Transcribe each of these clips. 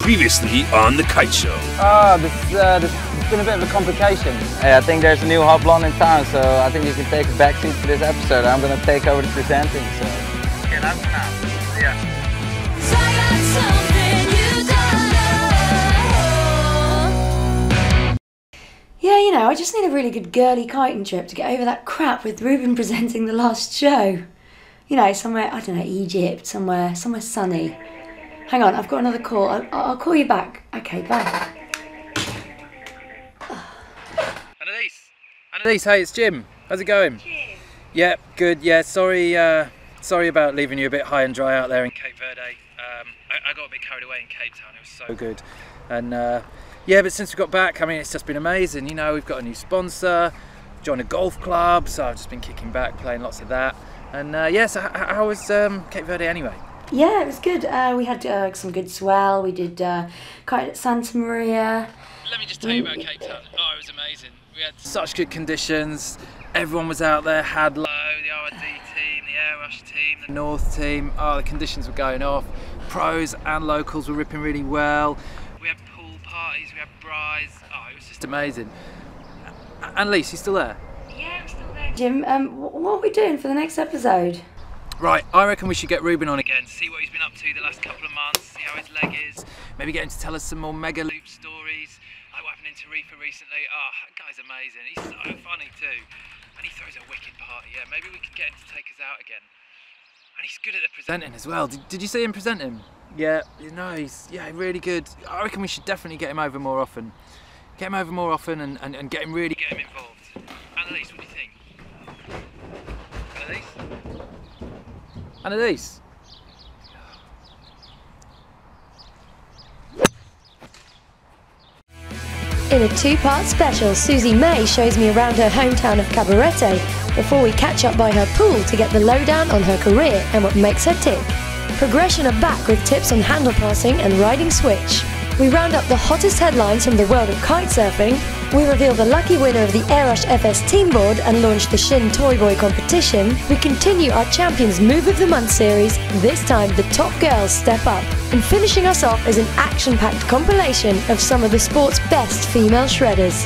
Previously on the Kite Show. There's been a bit of a complication. Hey, I think there's a new hot blonde in town, so I think you can take a backseat for this episode. I'm going to take over the presenting, so get out now. Yeah. Yeah, you know, I just need a really good girly kiting trip to get over that crap with Ruben presenting the last show. You know, somewhere, I don't know, Egypt, somewhere sunny. Hang on, I've got another call. I'll call you back. Okay, bye. Annelies, hey, it's Jim. How's it going? Jim. Yeah, good. Yeah, sorry about leaving you a bit high and dry out there in Cape Verde. I got a bit carried away in Cape Town. It was so good. And yeah, but since we got back, I mean, it's just been amazing. You know, we've got a new sponsor, joined a golf club, so I've just been kicking back, playing lots of that. And yeah, so how was Cape Verde anyway? Yeah, it was good. We had some good swell. We did kite at Santa Maria. Let me just tell you about Cape Town. Oh, it was amazing. We had such good conditions. Everyone was out there, had low, the RD team, the Airush team, the North team. Oh, the conditions were going off. Pros and locals were ripping really well. We had pool parties, we had brides. Oh, it was just amazing. Annelies, you still there? Yeah, I'm still there. Jim, what are we doing for the next episode? Right, I reckon we should get Ruben on again, see what he's been up to the last couple of months, see how his leg is, maybe get him to tell us some more mega loop stories, like what happened in Tarifa recently. Oh, that guy's amazing, he's so funny too, and he throws a wicked party. Yeah, maybe we could get him to take us out again. And he's good at the presenting as well. Did you see him present him? Yeah, you know, he's really good. I reckon we should definitely get him over more often. Get him over more often and get him involved. Annelies, what do you think? Annelies? Annelies? In a two-part special, Susie May shows me around her hometown of Cabarete before we catch up by her pool to get the lowdown on her career and what makes her tick. Progression are back with tips on handle passing and riding switch. We round up the hottest headlines from the world of kitesurfing. We reveal the lucky winner of the Airush FS Team board and launch the Shinn ToyBoy competition. We continue our Champions Move of the Month series. This time, the top girls step up. And finishing us off is an action-packed compilation of some of the sport's best female shredders.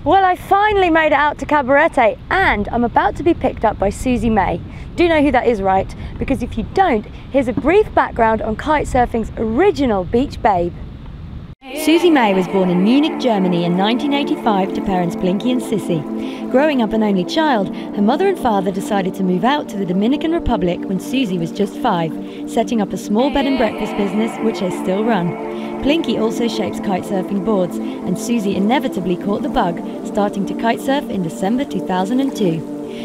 Well, I finally made it out to Cabarete and I'm about to be picked up by Susie May. Do you know who that is, right? Because if you don't, here's a brief background on kitesurfing's original beach babe. Susie May was born in Munich, Germany in 1985 to parents Blinky and Sissy. Growing up an only child, her mother and father decided to move out to the Dominican Republic when Susie was just 5, setting up a small bed and breakfast business which they still run. Blinky also shapes kitesurfing boards, and Susie inevitably caught the bug, starting to kitesurf in December 2002.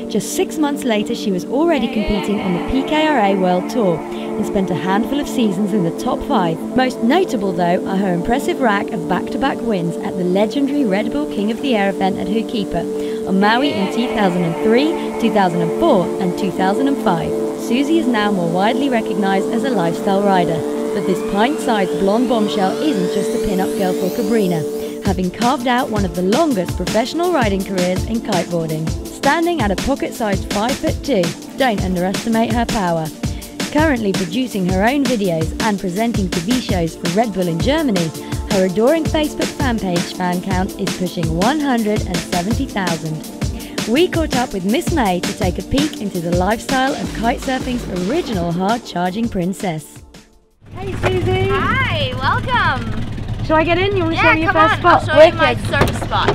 Just 6 months later, she was already competing on the PKRA World Tour and spent a handful of seasons in the top 5. Most notable, though, are her impressive rack of back-to-back wins at the legendary Red Bull King of the Air event at Hookkeeper on Maui in 2003, 2004 and 2005. Susie is now more widely recognised as a lifestyle rider. But this pint-sized blonde bombshell isn't just a pin-up girl for Cabrinha, having carved out one of the longest professional riding careers in kiteboarding. Standing at a pocket-sized 5'2", don't underestimate her power. Currently producing her own videos and presenting TV shows for Red Bull in Germany, her adoring Facebook fan page fan count is pushing 170,000. We caught up with Miss May to take a peek into the lifestyle of kitesurfing's original hard-charging princess. Hey Susie! Hi, welcome! Shall I get in? You want to show me your first spot? I'll show you my surf spot.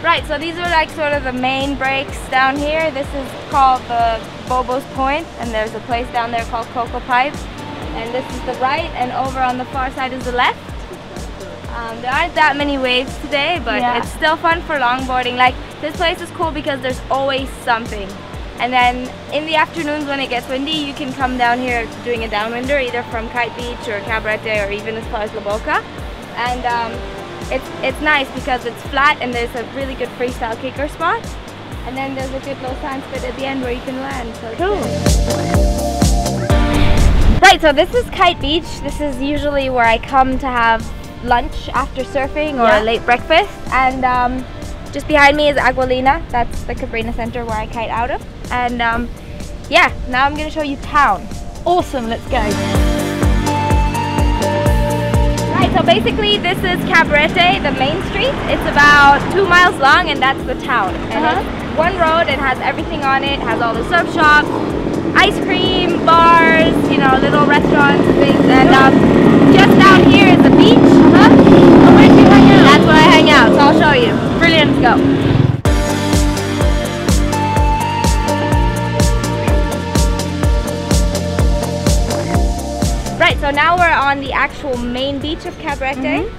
Right, so these are like sort of the main breaks down here. This is called the Bobo's Point, and there's a place down there called Cocoa Pipe. And this is the right, and over on the far side is the left. There aren't that many waves today, but it's still fun for longboarding. Like, this place is cool because there's always something. And then in the afternoons when it gets windy, you can come down here doing a downwinder, either from Kite Beach or Cabarete or even as far as La Boca. And it's nice because it's flat and there's a really good freestyle kicker spot. And then there's a good low sand spit at the end where you can land. So cool. Right, so this is Kite Beach. This is usually where I come to have lunch after surfing or a late breakfast. And just behind me is Agualina. That's the Cabrinha center where I kite out of. And yeah, now I'm gonna show you town. Awesome, let's go. Right, so basically this is Cabarete, the main street. It's about 2 miles long and that's the town. And it's one road, it has everything on it. It has all the surf shops, ice cream, bars, you know, little restaurants and things. And just down here is the beach. Oh, where do you hang out? That's where I hang out, so I'll show you. Brilliant, let's go. Right, so now we're on the actual main beach of Cabarete.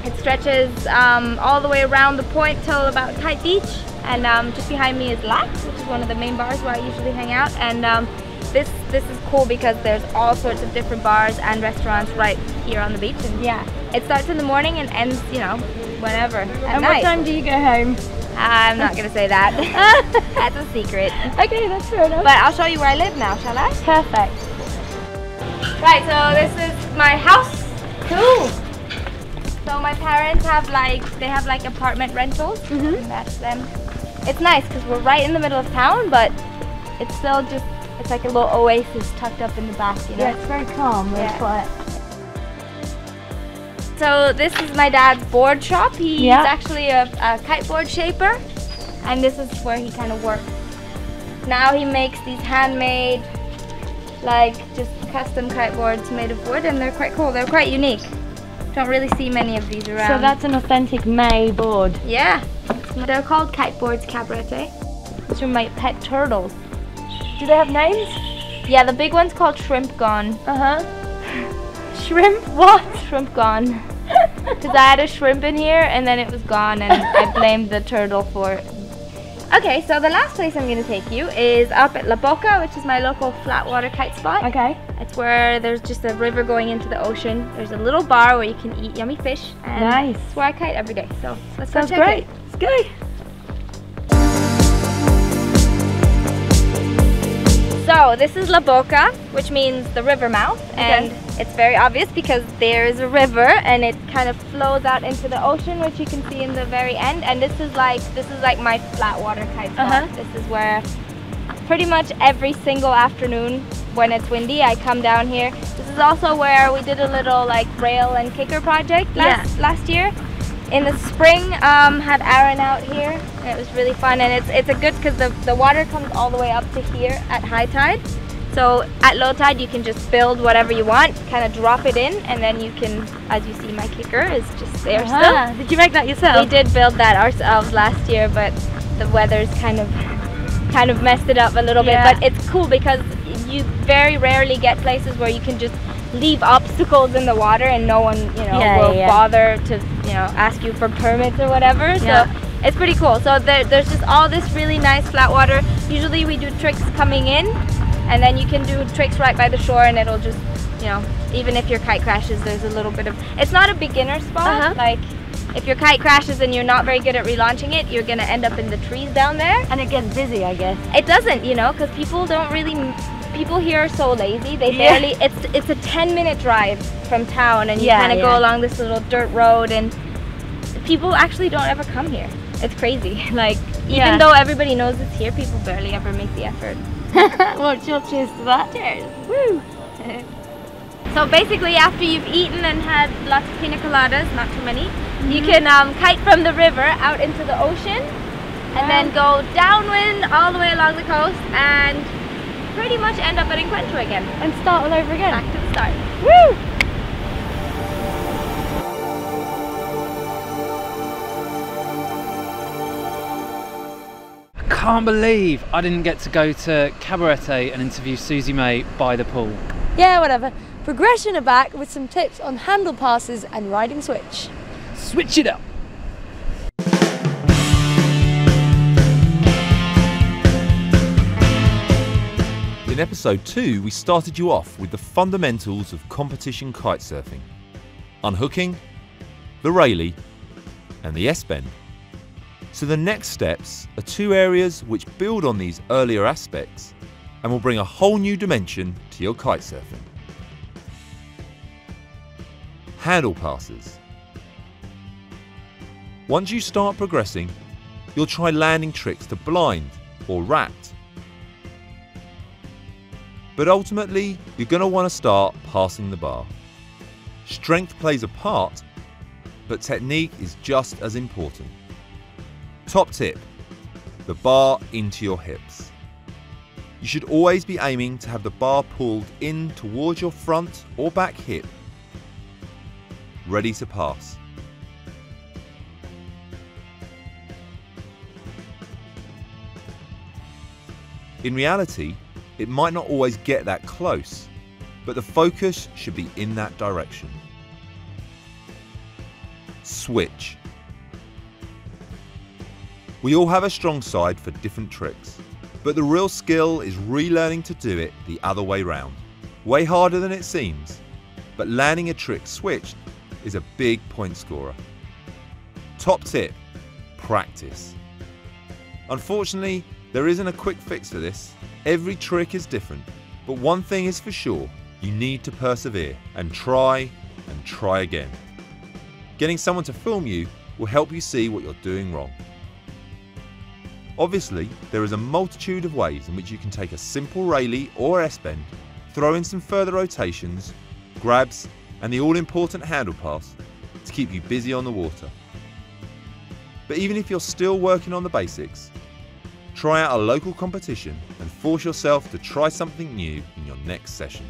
It stretches all the way around the point till about Kite Beach. And just behind me is Lax, which is one of the main bars where I usually hang out. And this is cool because there's all sorts of different bars and restaurants right here on the beach. And yeah, it starts in the morning and ends, you know, whenever at And night. what time do you go home? I'm not gonna say that. That's a secret. Okay, that's fair enough. But I'll show you where I live now, shall I? Perfect. Right, so this is my house. Cool. So my parents have like apartment rentals. And that's them. It's nice because we're right in the middle of town, but it's still just, it's like a little oasis tucked up in the back, you know? Yeah, it's very calm, very quiet. So this is my dad's board shop. He's actually a kiteboard shaper, and this is where he kind of works. Now he makes these handmade, like just custom kiteboards made of wood, and they're quite cool. They're quite unique. Don't really see many of these around. So that's an authentic May board. Yeah. They're called kiteboards Cabarete. These are my pet turtles. Do they have names? Yeah, the big one's called Shrimp Gone. Shrimp what? Shrimp Gone. Because I had a shrimp in here and then it was gone and I blamed the turtle for it. Okay, so the last place I'm going to take you is up at La Boca, which is my local flat water kite spot. Okay. It's where there's just a river going into the ocean. There's a little bar where you can eat yummy fish. And nice. It's where I kite every day. So let's Sounds go check great. it. Let's go. So this is La Boca, which means the river mouth, and it's very obvious because there is a river and it kind of flows out into the ocean, which you can see in the very end. And this is like my flat water kite spot. This is where pretty much every single afternoon when it's windy, I come down here. This is also where we did a little like rail and kicker project last year. In the spring, had Aaron out here, and it was really fun. And it's a good because the water comes all the way up to here at high tide. So at low tide, you can just build whatever you want, kind of drop it in, and then you can, as you see, my kicker is just there still. Did you make that yourself? We did build that ourselves last year, but the weather's kind of messed it up a little bit. But it's cool because you very rarely get places where you can just leave obstacles in the water and no one, you know, will bother to, you know, ask you for permits or whatever. So it's pretty cool. So there's just all this really nice flat water. Usually we do tricks coming in, and then you can do tricks right by the shore, and it'll just, you know, even if your kite crashes, there's a little bit of, it's not a beginner spot. Like if your kite crashes and you're not very good at relaunching it, you're gonna end up in the trees down there. And it gets busy, I guess. It doesn't, you know, because people don't really, people here are so lazy. They barely, it's a 10-minute drive from town, and you kind of go along this little dirt road, and people actually don't ever come here. It's crazy. Like, even though everybody knows it's here, people barely ever make the effort. Well, cheers to that. Cheers. Woo! So basically, after you've eaten and had lots of pina coladas, not too many, you can kite from the river out into the ocean, and then go downwind all the way along the coast, and pretty much end up at Encuentro again. And start all over again. Back to the start. Woo! Can't believe I didn't get to go to Cabarete and interview Susie May by the pool. Yeah, whatever. Progression are back with some tips on handle passes and riding switch. Switch it up. In episode 2, we started you off with the fundamentals of competition kitesurfing. Unhooking, the Rayleigh, and the S-bend. So the next steps are 2 areas which build on these earlier aspects and will bring a whole new dimension to your kitesurfing. handle passes. Once you start progressing, you'll try landing tricks to blind or rat. But ultimately, you're going to want to start passing the bar. Strength plays a part, but technique is just as important. Top tip, the bar into your hips. You should always be aiming to have the bar pulled in towards your front or back hip, ready to pass. In reality, it might not always get that close, but the focus should be in that direction. Switch. We all have a strong side for different tricks, but the real skill is relearning to do it the other way round. Way harder than it seems, but landing a trick switched is a big point scorer. Top tip, practice. Unfortunately, there isn't a quick fix for this. Every trick is different, but one thing is for sure, you need to persevere and try again. Getting someone to film you will help you see what you're doing wrong. Obviously, there is a multitude of ways in which you can take a simple Rayleigh or S-bend, throw in some further rotations, grabs, and the all-important handle pass to keep you busy on the water. But even if you're still working on the basics, try out a local competition and force yourself to try something new in your next session.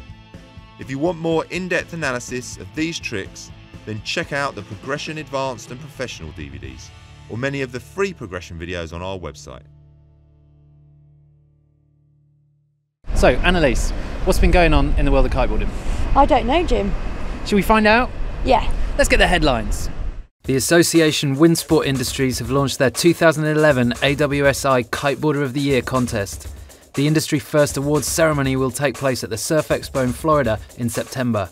If you want more in-depth analysis of these tricks, then check out the Progression Advanced and Professional DVDs, or many of the free progression videos on our website. So, Annelies, what's been going on in the world of kiteboarding? I don't know, Jim. Should we find out? Yeah. Let's get the headlines. The Association Wind Sport Industries have launched their 2011 AWSI Kiteboarder of the Year contest. The industry first awards ceremony will take place at the Surf Expo in Florida in September.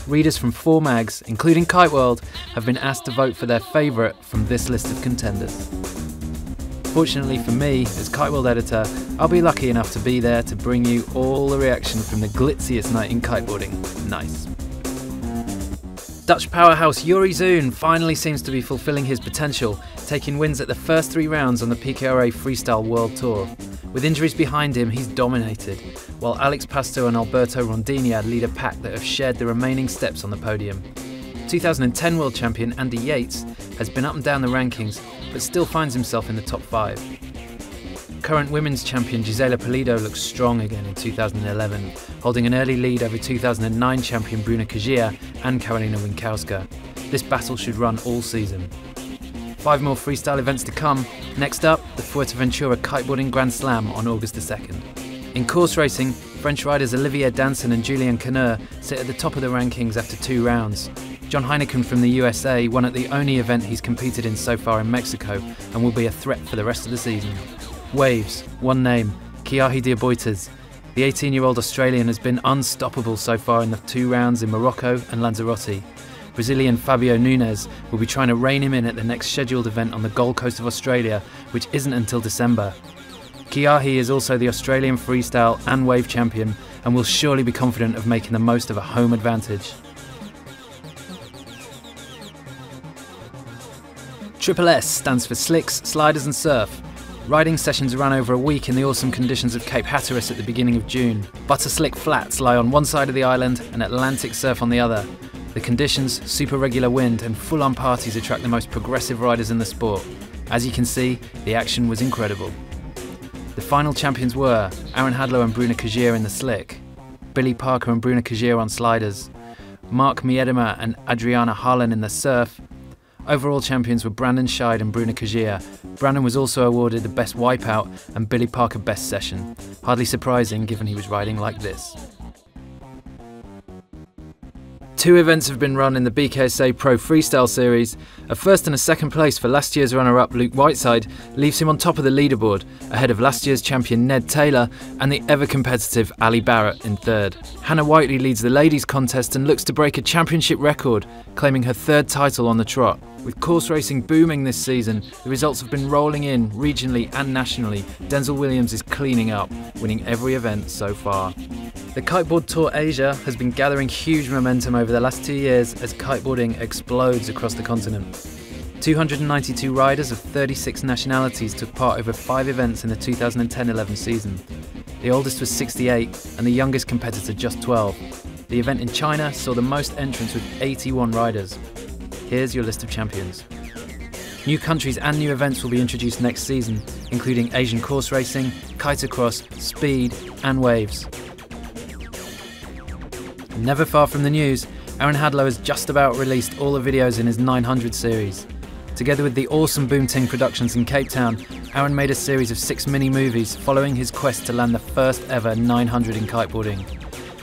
Readers from 4 mags, including Kite World, have been asked to vote for their favourite from this list of contenders. Fortunately for me, as Kite World editor, I'll be lucky enough to be there to bring you all the reaction from the glitziest night in kiteboarding. Nice. Dutch powerhouse Jori Zoon finally seems to be fulfilling his potential, taking wins at the first 3 rounds on the PKRA Freestyle World Tour. With injuries behind him, he's dominated, while Alex Pasto and Alberto Rondinha lead a pack that have shared the remaining steps on the podium. 2010 world champion Andy Yates has been up and down the rankings, but still finds himself in the top 5. Current women's champion Gisela Pulido looks strong again in 2011, holding an early lead over 2009 champion Bruna Kajia and Karolina Winkowska. This battle should run all season. 5 more freestyle events to come. Next up, the Fuerteventura Kiteboarding Grand Slam on August the 2nd. In course racing, French riders Olivier Danson and Julien Canneur sit at the top of the rankings after 2 rounds. John Heineken from the USA won at the only event he's competed in so far in Mexico and will be a threat for the rest of the season. Waves, one name, Kiahi Diaboitas. The 18-year-old Australian has been unstoppable so far in the 2 rounds in Morocco and Lanzarote. Brazilian Fabio Nunes will be trying to rein him in at the next scheduled event on the Gold Coast of Australia, which isn't until December. Kiahi is also the Australian freestyle and wave champion and will surely be confident of making the most of a home advantage. Triple S stands for Slicks, Sliders and Surf. Riding sessions run over a week in the awesome conditions of Cape Hatteras at the beginning of June. Butter Slick flats lie on one side of the island and Atlantic surf on the other. The conditions, super regular wind and full-on parties attract the most progressive riders in the sport. As you can see, the action was incredible. The final champions were Aaron Hadlow and Bruna Kajia in the slick, Billy Parker and Bruna Kajia on sliders, Mark Miedema and Adriana Harlan in the surf. Overall champions were Brandon Scheid and Bruna Kajia. Brandon was also awarded the Best Wipeout and Billy Parker Best Session. Hardly surprising given he was riding like this. 2 events have been run in the BKSA Pro Freestyle Series. A first and a second place for last year's runner-up Luke Whiteside leaves him on top of the leaderboard, ahead of last year's champion Ned Taylor and the ever-competitive Ali Barrett in 3rd. Hannah Whiteley leads the ladies contest and looks to break a championship record, claiming her 3rd title on the trot. With course racing booming this season, the results have been rolling in regionally and nationally. Denzel Williams is cleaning up, winning every event so far. The Kiteboard Tour Asia has been gathering huge momentum over the last 2 years as kiteboarding explodes across the continent. 292 riders of 36 nationalities took part over 5 events in the 2010-11 season. The oldest was 68 and the youngest competitor just 12. The event in China saw the most entrants with 81 riders. Here's your list of champions. New countries and new events will be introduced next season, including Asian course racing, kitocross, speed and waves. Never far from the news, Aaron Hadlow has just about released all the videos in his 900 series. Together with the awesome Boomting Productions in Cape Town, Aaron made a series of 6 mini-movies following his quest to land the first ever 900 in kiteboarding.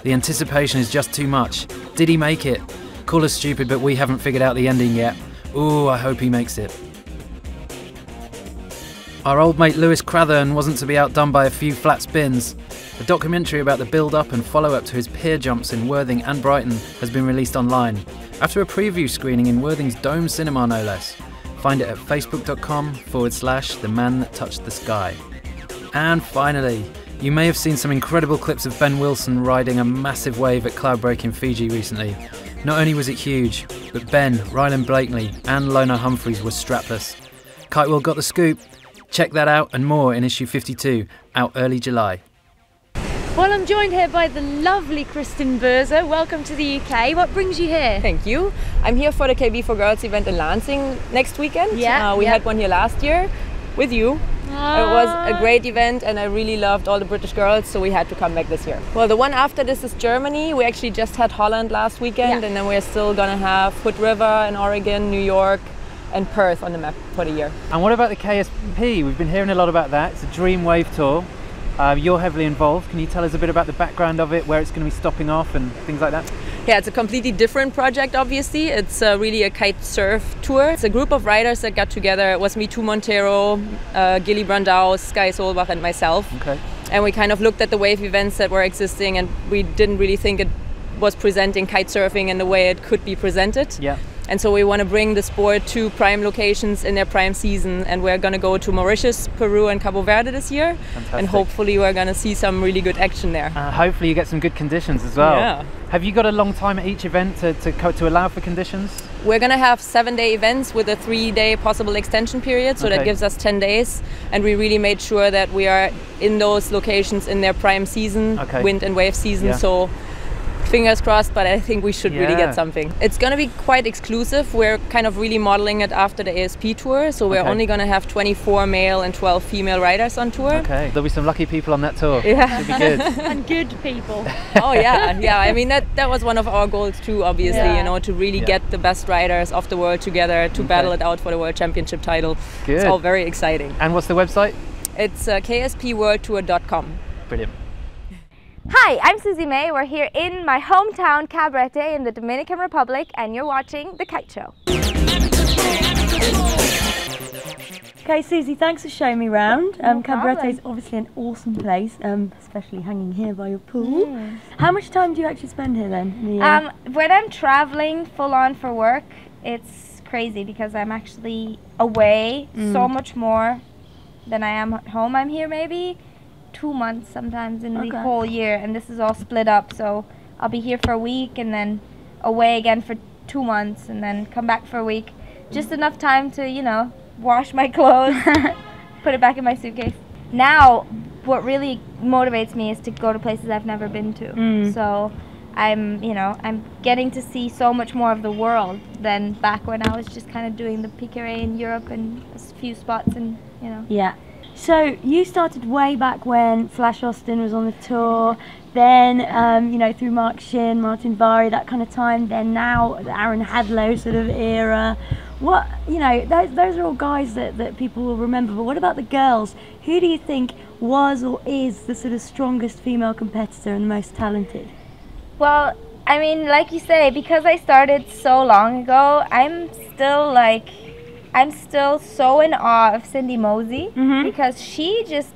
The anticipation is just too much. Did he make it? Call us stupid, but we haven't figured out the ending yet. Ooh, I hope he makes it. Our old mate Lewis Crathern wasn't to be outdone by a few flat spins. A documentary about the build-up and follow-up to his pier jumps in Worthing and Brighton has been released online, after a preview screening in Worthing's Dome Cinema no less. Find it at facebook.com/The Man That Touched the Sky. And finally, you may have seen some incredible clips of Ben Wilson riding a massive wave at Cloudbreak in Fiji recently. Not only was it huge, but Ben, Ryland Blakely and Lona Humphreys were strapless. Kiteworld got the scoop. Check that out and more in issue 52, out early July. Well, I'm joined here by the lovely Kristin Boese. Welcome to the UK. What brings you here? Thank you. I'm here for the KB4Girls event in Lansing next weekend. We had one here last year with you. It was a great event and I really loved all the British girls, so we had to come back this year. Well, the one after this is Germany. We actually just had Holland last weekend and then we're still gonna have Hood River in Oregon, New York and Perth on the map for the year. And what about the KSP? We've been hearing a lot about that. It's a dream wave tour. You're heavily involved. Can you tell us a bit about the background of it, where it's going to be stopping off and things like that? Yeah, it's a completely different project, obviously. It's really a kite surf tour. It's a group of riders that got together. It was me, Tu Montero, Gilly Brandau, Sky Solbach and myself. Okay. And we kind of looked at the wave events that were existing and we didn't really think it was presenting kite surfing in the way it could be presented. Yeah. And so we want to bring the sport to prime locations in their prime season, and we're going to go to Mauritius, Peru and Cabo Verde this year. Fantastic. And hopefully we're going to see some really good action there. Hopefully you get some good conditions as well. Yeah. Have you got a long time at each event to allow for conditions? We're going to have 7-day events with a 3-day possible extension period, so that gives us 10 days. And we really made sure that we are in those locations in their prime season, wind and wave season. Yeah. So fingers crossed, but I think we should really get something. It's going to be quite exclusive. We're kind of really modeling it after the ASP tour, so we're only going to have 24 male and 12 female riders on tour. Okay, there'll be some lucky people on that tour. Yeah. Should be good. And good people. Oh yeah. I mean that was one of our goals too, obviously, you know, to really get the best riders of the world together to battle it out for the World Championship title. Good. It's all very exciting. And what's the website? It's kspworldtour.com. Brilliant. Hi, I'm Susie May. We're here in my hometown Cabarete in the Dominican Republic and you're watching The Kite Show. Okay, Susie, thanks for showing me around. No Cabarete is problem. obviously an awesome place, especially hanging here by your pool. How much time do you actually spend here then? In the year? When I'm traveling full on for work, it's crazy because I'm actually away so much more than I am at home. I'm here maybe 2 months sometimes in the whole year, and this is all split up, so I'll be here for a week and then away again for 2 months and then come back for a week. Just enough time to, you know, wash my clothes, put it back in my suitcase. Now, what really motivates me is to go to places I've never been to. So I'm getting to see so much more of the world than back when I was just kind of doing the PKRA in Europe and a few spots and, you know. Yeah. So you started way back when Flash Austin was on the tour, then you know, through Mark Shinn, Martin Vary, that kind of time, then now the Aaron Hadlow sort of era. What, you know, those are all guys that people will remember, but what about the girls? Who do you think was or is the sort of strongest female competitor and the most talented? Well, I mean, like you say, because I started so long ago, I'm still so in awe of Cindy Mosey because she just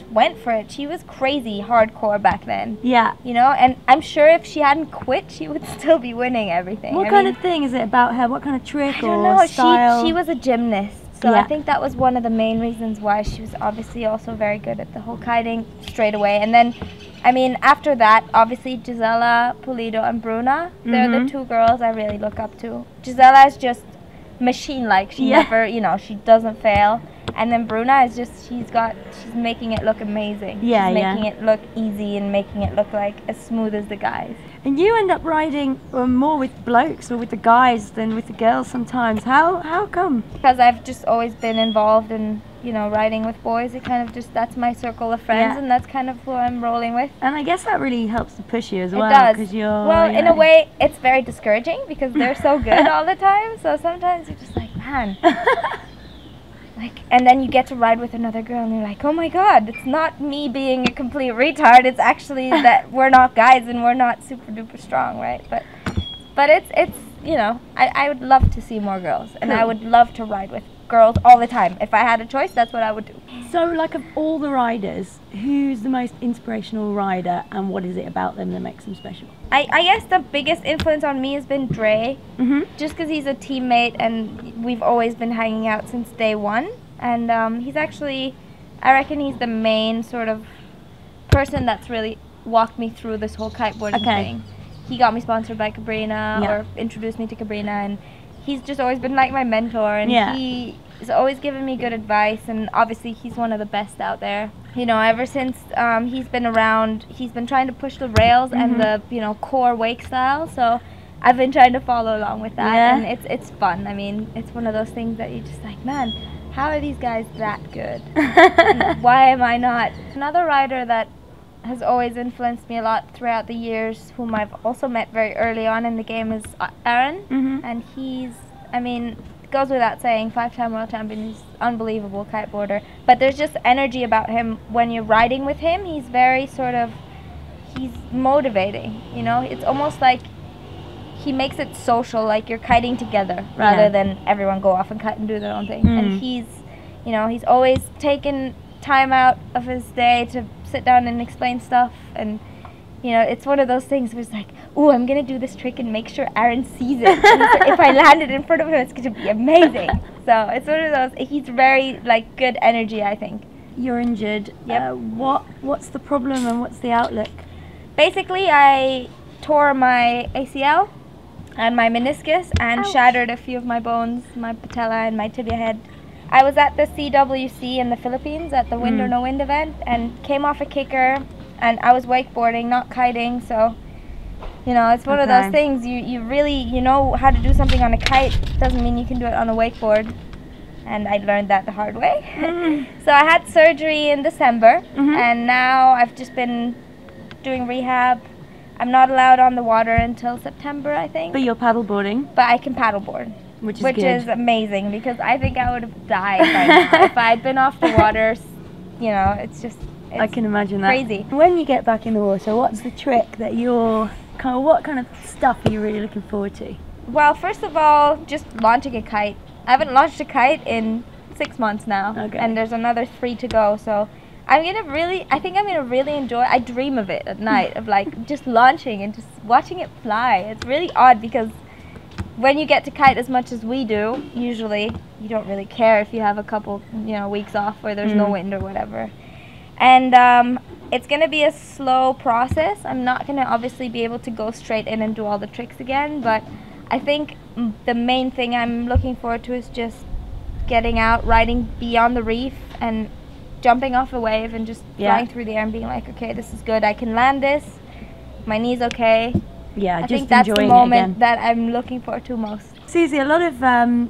went for it. She was crazy hardcore back then. Yeah. You know, and I'm sure if she hadn't quit, she would still be winning everything. What kind of thing is it about her? What kind of trick I don't or know. style? She was a gymnast. So I think that was one of the main reasons why she was obviously also very good at the whole kiting straight away. And then I mean, after that, obviously Gisela, Pulido, and Bruna, they're the two girls I really look up to. Gisela is just machine-like. She never, you know, she doesn't fail. And then Bruna is just, she's making it look amazing. Yeah, she's making it look easy and making it look like as smooth as the guys. And you end up riding more with blokes or with the guys than with the girls sometimes. How come? Because I've just always been involved in, you know, riding with boys. It kind of just, that's my circle of friends, and that's kind of who I'm rolling with. And I guess that really helps to push you as well. It does. Because you're, well, in a way, it's very discouraging because they're so good all the time. So sometimes you're just like, man. Like, and then you get to ride with another girl and you're like, oh my god, it's not me being a complete retard, it's actually that we're not guys and we're not super duper strong, right? But it's you know, I would love to see more girls, and I would love to ride with girls all the time. If I had a choice, that's what I would do. So, like, of all the riders, who's the most inspirational rider, and what is it about them that makes them special? I guess the biggest influence on me has been Dre, just because he's a teammate and we've always been hanging out since day one. And he's actually, I reckon he's the main sort of person that's really walked me through this whole kiteboarding thing. He got me sponsored by Cabrinha, or introduced me to Cabrinha, and he's just always been like my mentor, and he's always given me good advice, and obviously he's one of the best out there. You know, ever since he's been around, he's been trying to push the rails and the, you know, core wake style, so I've been trying to follow along with that, and it's fun. I mean, it's one of those things that you're just like, man, how are these guys that good? Why am I not? Another rider that has always influenced me a lot throughout the years, whom I've also met very early on in the game, is Aaron, and he's, I mean, it goes without saying, 5-time world champion, he's unbelievable kiteboarder, but there's just energy about him when you're riding with him. He's very sort of, he's motivating, you know, it's almost like he makes it social, like you're kiting together rather than everyone go off and kite and do their own thing. And he's, you know, he's always taken time out of his day to sit down and explain stuff, and you know, it's one of those things where it's like, ooh, I'm gonna do this trick and make sure Aaron sees it. If I land it in front of him, it's gonna be amazing. So it's one of those, he's very like good energy, I think. You're injured. What's the problem and what's the outlook? Basically, I tore my ACL and my meniscus and shattered a few of my bones, my patella and my tibia head. I was at the CWC in the Philippines at the Wind or No Wind event and came off a kicker, and I was wakeboarding, not kiting, so you know, it's one of those things, you really, you know how to do something on a kite, doesn't mean you can do it on a wakeboard, and I learned that the hard way. So I had surgery in December, and now I've just been doing rehab. I'm not allowed on the water until September, I think. But you're paddleboarding? But I can paddleboard. Which is amazing, because I think I would have died by now if I had been off the water. You know, it's just, I can imagine that. Crazy. When you get back in the water, what's the trick that you're what kind of stuff are you really looking forward to? Well, first of all, just launching a kite. I haven't launched a kite in 6 months now, and there's another 3 to go. So I think I'm gonna really enjoy. I dream of it at night, of like just launching and just watching it fly. It's really odd because when you get to kite as much as we do, usually you don't really care if you have a couple, you know, weeks off where there's no wind or whatever. And it's going to be a slow process. I'm not going to obviously be able to go straight in and do all the tricks again, but I think the main thing I'm looking forward to is just getting out, riding beyond the reef and jumping off a wave and just flying through the air and being like, okay, this is good, I can land this, my knee's okay. Yeah, I think that's the moment that I'm looking forward to most. Susie, a lot of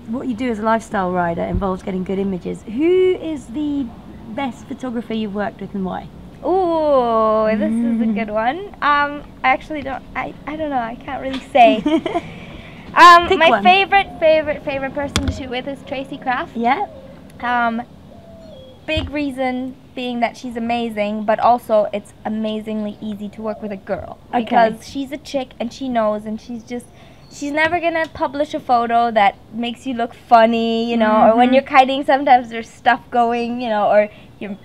what you do as a lifestyle rider involves getting good images. Who is the best photographer you've worked with and why? Ooh, this is a good one. I actually don't, I don't know, I can't really say. My favorite person to shoot with is Tracy Craft. Yeah. Big reason being that she's amazing, but also it's amazingly easy to work with a girl. Because she's a chick and she knows, and she's never gonna publish a photo that makes you look funny, you know, or when you're kiting sometimes there's stuff going, you know, or you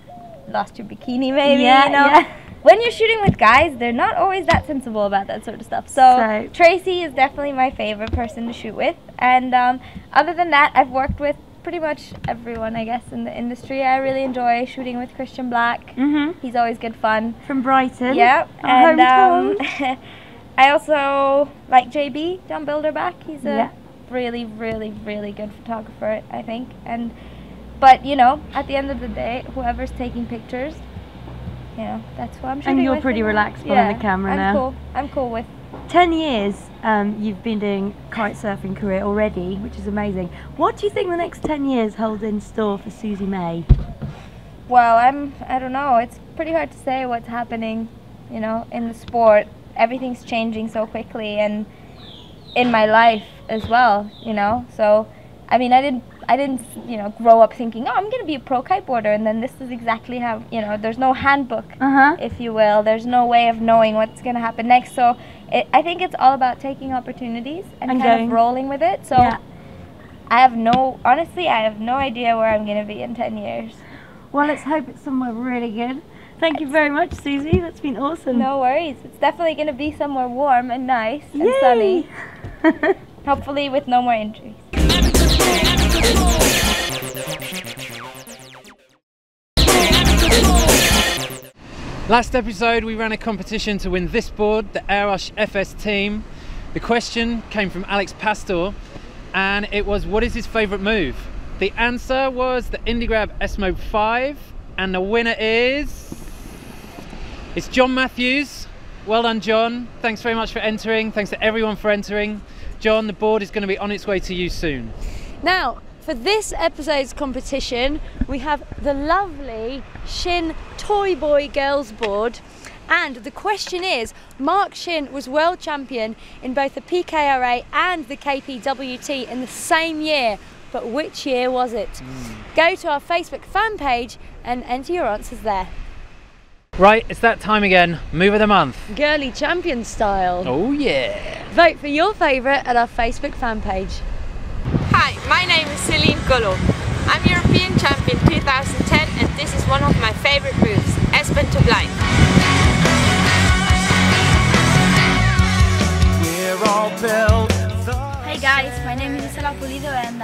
lost your bikini maybe, you know. When you're shooting with guys, they're not always that sensible about that sort of stuff. So Tracy is definitely my favorite person to shoot with. And other than that, I've worked with pretty much everyone, I guess, in the industry. I really enjoy shooting with Christian Black. He's always good fun. From Brighton. Yeah. Our And hometown. I also like JB, John Bilderback. He's a really, really, really good photographer, I think. But you know, at the end of the day, whoever's taking pictures, you know, that's who I'm shooting with. And you're pretty relaxed behind the camera now. Cool. I'm cool with. 10 years you've been doing kite surfing career already, which is amazing. What do you think the next 10 years hold in store for Susie May? Well, I don't know. It's pretty hard to say what's happening, you know, in the sport. Everything's changing so quickly, and in my life as well, you know. So, I mean, I didn't, you know, grow up thinking, oh, I'm going to be a pro kiteboarder, and then this is exactly how, you know, there's no handbook, if you will. There's no way of knowing what's going to happen next. So I think it's all about taking opportunities and kind of rolling with it. So honestly, I have no idea where I'm going to be in 10 years. Well, let's hope it's somewhere really good. Thank you very much, Susie. That's been awesome. No worries. It's definitely going to be somewhere warm and nice and sunny. Hopefully with no more injuries. Last episode we ran a competition to win this board, the Airush FS Team. The question came from Alex Pastor, and it was, what is his favourite move? The answer was the IndyGrab S-Mode 5, and the winner is... it's John Matthews. Well done, John. Thanks very much for entering. Thanks to everyone for entering. John, the board is going to be on its way to you soon. Now, for this episode's competition, we have the lovely Shinn ToyBoy girls board. And the question is, Mark Shinn was world champion in both the PKRA and the KPWT in the same year. But which year was it? Go to our Facebook fan page and enter your answers there. Right, it's that time again. Move of the month. Girly champion style. Oh yeah. Vote for your favourite at our Facebook fan page. Hi, my name is Celine Collot. I'm European champion 2010 and this is one of my favorite moves, S-bend to blind. Hey guys, my name is Isela Pulido and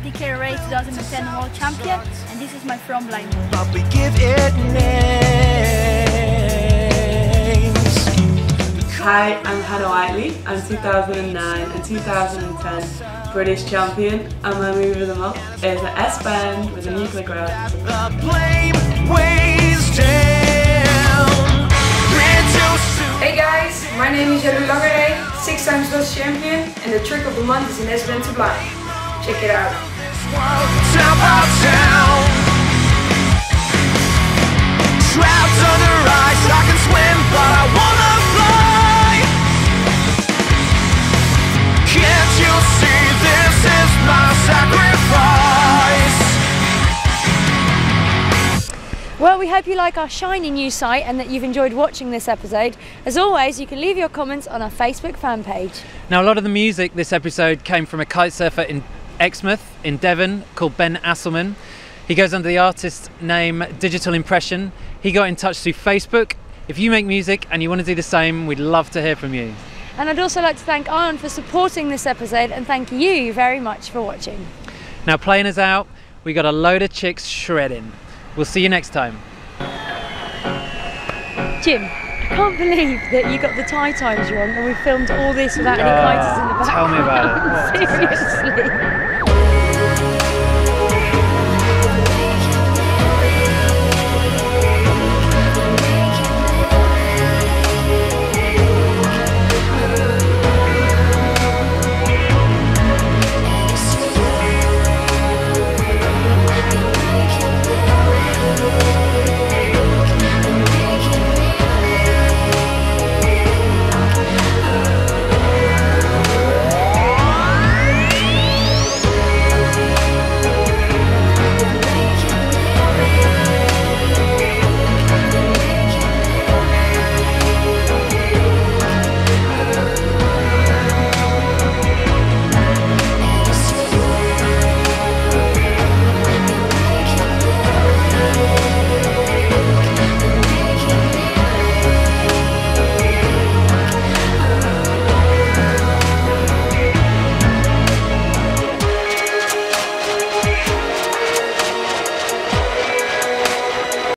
PKRA 2010 world champion, and this is my front blind move. But we give it names. Hi, I'm Hannah Whiteley. I'm 2009 and 2010 British champion, and my move of the month is an S-bend with a nuclear grab. The blame weighs down. Hey guys, my name is Jelle Langeré, 6 times Dutch champion, and the trick of the month is an S-bend to blind. Check it out. Trapped under ice, I can swim, but I wanna fly. Can't you see this is my sacrifice? Well, we hope you like our shiny new site and that you've enjoyed watching this episode. As always, you can leave your comments on our Facebook fan page. Now, a lot of the music this episode came from a kite surfer in Exmouth in Devon called Ben Asselman. He goes under the artist name Digital Impression. He got in touch through Facebook. If you make music and you want to do the same, we'd love to hear from you. And I'd also like to thank Arn for supporting this episode, and thank you very much for watching. Now, playing us out, we got a load of chicks shredding. We'll see you next time. Jim, I can't believe that you got the tie times wrong and we filmed all this without any kiters in the background. Tell me about it. Seriously.